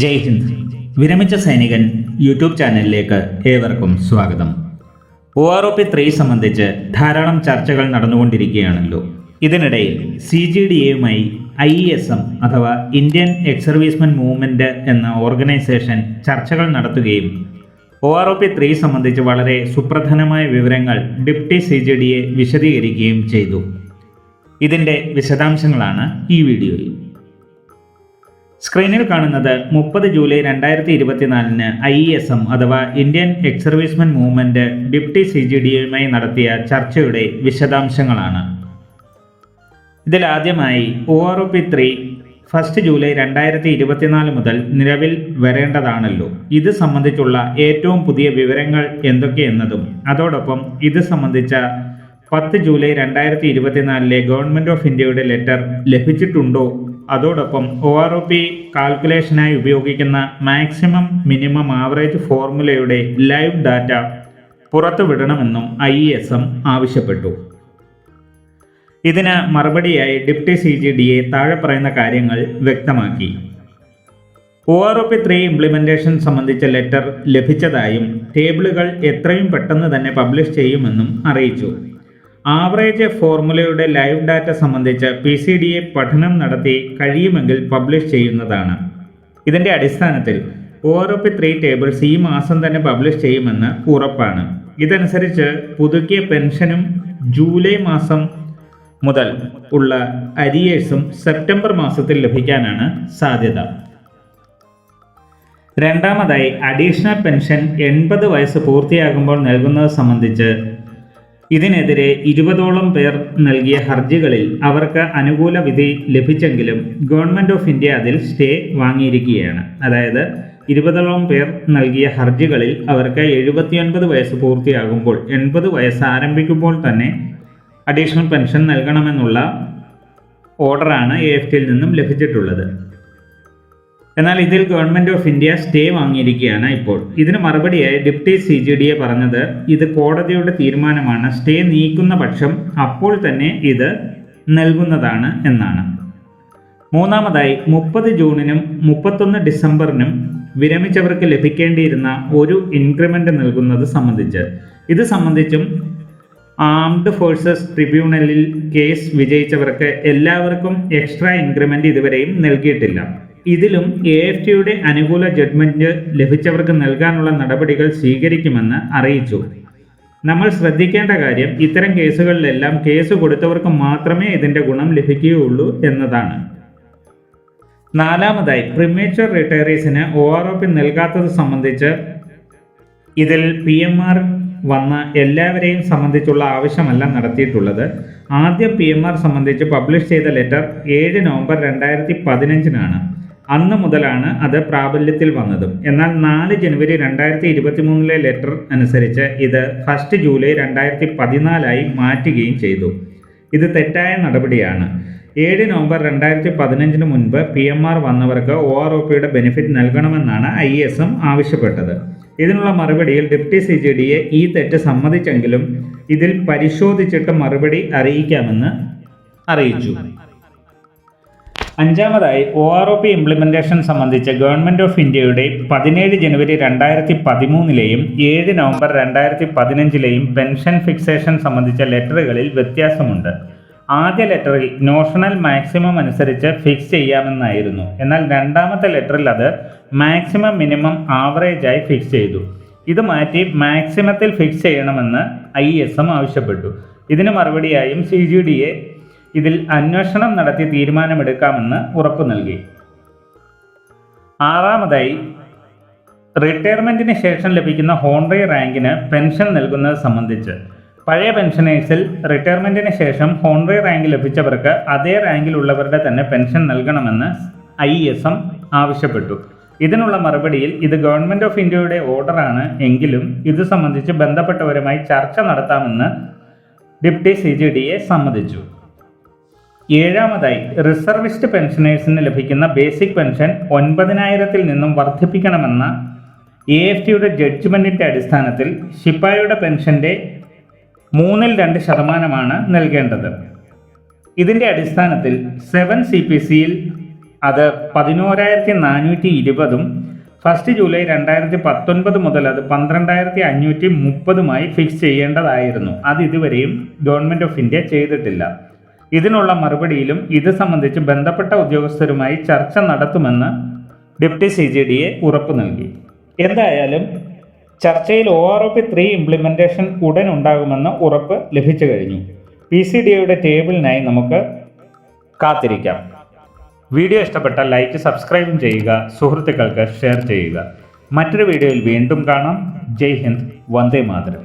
ജയ് ഹിന്ദ്. വിരമിച്ച സൈനികൻ യൂട്യൂബ് ചാനലിലേക്ക് ഏവർക്കും സ്വാഗതം. OROP 3 സംബന്ധിച്ച് ധാരാളം ചർച്ചകൾ നടന്നുകൊണ്ടിരിക്കുകയാണല്ലോ. ഇതിനിടയിൽ CGDAയുമായി IESM അഥവാ ഇന്ത്യൻ എക്സ് സർവീസ്മെൻ മൂവ്മെൻറ്റ് എന്ന ഓർഗനൈസേഷൻ ചർച്ചകൾ നടത്തുകയും OROP 3 സംബന്ധിച്ച് വളരെ സുപ്രധാനമായ വിവരങ്ങൾ ഡെപ്യൂട്ടി CGDA വിശദീകരിക്കുകയും ചെയ്തു. ഇതിൻ്റെ വിശദാംശങ്ങളാണ് ഈ വീഡിയോയിൽ. സ്ക്രീനിൽ കാണുന്നത് 30 ജൂലൈ 2024 IESM അഥവാ Indian ex servicemen movement deputy CGDAയുമായി നടത്തിയ ചർച്ചയുടെ വിശദാംശങ്ങളാണ്. ഇതിലാദ്യമായി OROP 3 1 ജൂലൈ 2024 മുതൽ നിലവിൽ വരേണ്ടതാണല്ലോ. ഇത് സംബന്ധിച്ചുള്ള ഏറ്റവും പുതിയ വിവരങ്ങൾ എന്തൊക്കെയെന്നതും അതോടൊപ്പം ഇത് സംബന്ധിച്ച 10 ജൂലൈ 2024 ഗവൺമെൻറ് ഓഫ് ഇന്ത്യയുടെ ലെറ്റർ ലഭിച്ചിട്ടുണ്ടോ, അതോടൊപ്പം OROP കാൽക്കുലേഷനായി ഉപയോഗിക്കുന്ന മാക്സിമം മിനിമം ആവറേജ് ഫോർമുലയുടെ ലൈവ് ഡാറ്റ പുറത്തുവിടണമെന്നും IESM ആവശ്യപ്പെട്ടു. ഇതിന് മറുപടിയായി ഡെപ്യൂട്ടി CGDA താഴെ പറയുന്ന കാര്യങ്ങൾ വ്യക്തമാക്കി. OROP 3 ഇംപ്ലിമെൻറ്റേഷൻ സംബന്ധിച്ച ലെറ്റർ ലഭിച്ചതായും ടേബിളുകൾ എത്രയും പെട്ടെന്ന് തന്നെ പബ്ലിഷ് ചെയ്യുമെന്നും അറിയിച്ചു. ആവറേജ് ഫോർമുലയുടെ ലൈവ് ഡാറ്റ സംബന്ധിച്ച് PCDA പഠനം നടത്തി കഴിയുമെങ്കിൽ പബ്ലിഷ് ചെയ്യുന്നതാണ്. ഇതിൻ്റെ അടിസ്ഥാനത്തിൽ OROP 3 ടേബിൾസ് ഈ മാസം തന്നെ പബ്ലിഷ് ചെയ്യുമെന്ന് ഉറപ്പാണ്. ഇതനുസരിച്ച് പുതുക്കിയ പെൻഷനും ജൂലൈ മാസം മുതൽ ഉള്ള അരിയേഴ്സും സെപ്റ്റംബർ മാസത്തിൽ ലഭിക്കാനാണ് സാധ്യത. രണ്ടാമതായി അഡീഷണൽ പെൻഷൻ 80 വയസ്സ് പൂർത്തിയാകുമ്പോൾ നൽകുന്നത് സംബന്ധിച്ച് ഇതിനെതിരെ 20ഓളം പേർ നൽകിയ ഹർജികളിൽ അവർക്ക് അനുകൂല വിധി ലഭിച്ചെങ്കിലും ഗവൺമെൻറ് ഓഫ് ഇന്ത്യ അതിൽ സ്റ്റേ വാങ്ങിയിരിക്കുകയാണ്. അതായത് 20ഓളം പേർ നൽകിയ ഹർജികളിൽ അവർക്ക് 79 വയസ്സ് പൂർത്തിയാകുമ്പോൾ 80 വയസ്സ് ആരംഭിക്കുമ്പോൾ തന്നെ അഡീഷണൽ പെൻഷൻ നൽകണമെന്നുള്ള ഓർഡറാണ് AFTയിൽ നിന്നും ലഭിച്ചിട്ടുള്ളത്. എന്നാൽ ഇതിൽ ഗവൺമെൻറ് ഓഫ് ഇന്ത്യ സ്റ്റേ വാങ്ങിയിരിക്കുകയാണ് ഇപ്പോൾ. ഇതിന് മറുപടിയായി ഡെപ്യൂട്ടി CGDA പറഞ്ഞത് ഇത് കോടതിയുടെ തീരുമാനമാണ്, സ്റ്റേ നീക്കുന്ന പക്ഷം അപ്പോൾ തന്നെ ഇത് നൽകുന്നതാണ് എന്നാണ്. മൂന്നാമതായി 30 ജൂണിനും 31 ഡിസംബറിനും വിരമിച്ചവർക്ക് ലഭിക്കേണ്ടിയിരുന്ന ഒരു ഇൻക്രിമെൻ്റ് നൽകുന്നത് ഇത് സംബന്ധിച്ചും ആംഡ് ഫോഴ്സസ് ട്രിബ്യൂണലിൽ കേസ് വിജയിച്ചവർക്ക് എല്ലാവർക്കും എക്സ്ട്രാ ഇൻക്രിമെൻ്റ് ഇതുവരെയും നൽകിയിട്ടില്ല. ഇതിലും AFTയുടെ അനുകൂല ജഡ്ജ്മെൻറ്റ് ലഭിച്ചവർക്ക് നൽകാനുള്ള നടപടികൾ സ്വീകരിക്കുമെന്ന് അറിയിച്ചു. നമ്മൾ ശ്രദ്ധിക്കേണ്ട കാര്യം ഇത്തരം കേസുകളിലെല്ലാം കേസ് കൊടുത്തവർക്ക് മാത്രമേ ഇതിൻ്റെ ഗുണം ലഭിക്കുകയുള്ളൂ എന്നതാണ്. നാലാമതായി പ്രിമേച്വർ റിട്ടയറീസിന് OROP നൽകാത്തത് സംബന്ധിച്ച് ഇതിൽ PMR വന്ന എല്ലാവരെയും സംബന്ധിച്ചുള്ള ആവശ്യമല്ല നടത്തിയിട്ടുള്ളത്. ആദ്യം PMR സംബന്ധിച്ച് പബ്ലിഷ് ചെയ്ത ലെറ്റർ 7 നവംബർ 2015 അന്ന് മുതലാണ് അത് പ്രാബല്യത്തിൽ വന്നതും. എന്നാൽ 4 ജനുവരി 2023 ലെറ്റർ അനുസരിച്ച് ഇത് 1 ജൂലൈ 2014 മാറ്റുകയും ചെയ്തു. ഇത് തെറ്റായ നടപടിയാണ്. 7 നവംബർ 2015 മുൻപ് PMR വന്നവർക്ക് OROPയുടെ ബെനിഫിറ്റ് നൽകണമെന്നാണ് IESM ആവശ്യപ്പെട്ടത്. ഇതിനുള്ള മറുപടിയിൽ ഡെപ്യൂട്ടി CGDA ഈ തെറ്റ് സമ്മതിച്ചെങ്കിലും ഇതിൽ പരിശോധിച്ചിട്ട് മറുപടി അറിയിക്കാമെന്ന് അറിയിച്ചു. അഞ്ചാമതായി OROP ഇംപ്ലിമെൻറ്റേഷൻ സംബന്ധിച്ച് ഗവൺമെൻറ് ഓഫ് ഇന്ത്യയുടെ 17 ജനുവരി 2013 7 നവംബർ 2015 പെൻഷൻ ഫിക്സേഷൻ സംബന്ധിച്ച ലെറ്ററുകളിൽ വ്യത്യാസമുണ്ട്. ആദ്യ ലെറ്ററിൽ നോഷണൽ മാക്സിമം അനുസരിച്ച് ഫിക്സ് ചെയ്യാമെന്നായിരുന്നു. എന്നാൽ രണ്ടാമത്തെ ലെറ്ററിൽ അത് മാക്സിമം മിനിമം ആവറേജായി ഫിക്സ് ചെയ്തു. ഇത് മാറ്റി മാക്സിമത്തിൽ ഫിക്സ് ചെയ്യണമെന്ന് IESM ആവശ്യപ്പെട്ടു. ഇതിന് മറുപടിയായും CGDA ഇതിൽ അന്വേഷണം നടത്തി തീരുമാനമെടുക്കാമെന്ന് ഉറപ്പു നൽകി. ആറാമതായി റിട്ടയർമെൻറ്റിന് ശേഷം ലഭിക്കുന്ന ഹോണററി റാങ്കിന് പെൻഷൻ നൽകുന്നത് സംബന്ധിച്ച് പഴയ പെൻഷനേഴ്സിൽ റിട്ടയർമെൻറ്റിന് ശേഷം ഹോണററി റാങ്ക് ലഭിച്ചവർക്ക് അതേ റാങ്കിലുള്ളവരുടെ തന്നെ പെൻഷൻ നൽകണമെന്ന് IESM ആവശ്യപ്പെട്ടു. ഇതിനുള്ള മറുപടിയിൽ ഇത് ഗവൺമെൻറ് ഓഫ് ഇന്ത്യയുടെ ഓർഡറാണ് എങ്കിലും ഇത് സംബന്ധിച്ച് ബന്ധപ്പെട്ടവരുമായി ചർച്ച നടത്താമെന്ന് ഡെപ്യൂട്ടി CGDA സമ്മതിച്ചു. ഏഴാമതായി റിസർവിസ്റ്റ് പെൻഷനേഴ്സിന് ലഭിക്കുന്ന ബേസിക് പെൻഷൻ 9,000-ൽ നിന്നും വർദ്ധിപ്പിക്കണമെന്ന AFTയുടെ ജഡ്ജ്മെൻറ്റിൻ്റെ അടിസ്ഥാനത്തിൽ ശിപ്പായിയുടെ പെൻഷൻ്റെ 2% നൽകേണ്ടത്. ഇതിൻ്റെ അടിസ്ഥാനത്തിൽ 7 CPCയിൽ അത് 11,420 1 ജൂലൈ 2019 മുതൽ അത് 12,530 ഫിക്സ് ചെയ്യേണ്ടതായിരുന്നു. അത് ഇതുവരെയും ഗവൺമെൻറ് ഓഫ് ഇന്ത്യ ചെയ്തിട്ടില്ല. ഇതിനുള്ള മറുപടിയിലും ഇത് സംബന്ധിച്ച് ബന്ധപ്പെട്ട ഉദ്യോഗസ്ഥരുമായി ചർച്ച നടത്തുമെന്ന് ഡെപ്യൂട്ടി CGDA ഉറപ്പ് നൽകി. എന്തായാലും ചർച്ചയിൽ OROP 3 ഇംപ്ലിമെൻറ്റേഷൻ ഉടൻ ഉണ്ടാകുമെന്ന് ഉറപ്പ് ലഭിച്ചു കഴിഞ്ഞു. PCDAയുടെ ടേബിളിനായി നമുക്ക് കാത്തിരിക്കാം. വീഡിയോ ഇഷ്ടപ്പെട്ടാൽ ലൈക്ക്, സബ്സ്ക്രൈബും ചെയ്യുക, സുഹൃത്തുക്കൾക്ക് ഷെയർ ചെയ്യുക. മറ്റൊരു വീഡിയോയിൽ വീണ്ടും കാണാം. ജയ് ഹിന്ദ്, വന്ദേ മാതരം.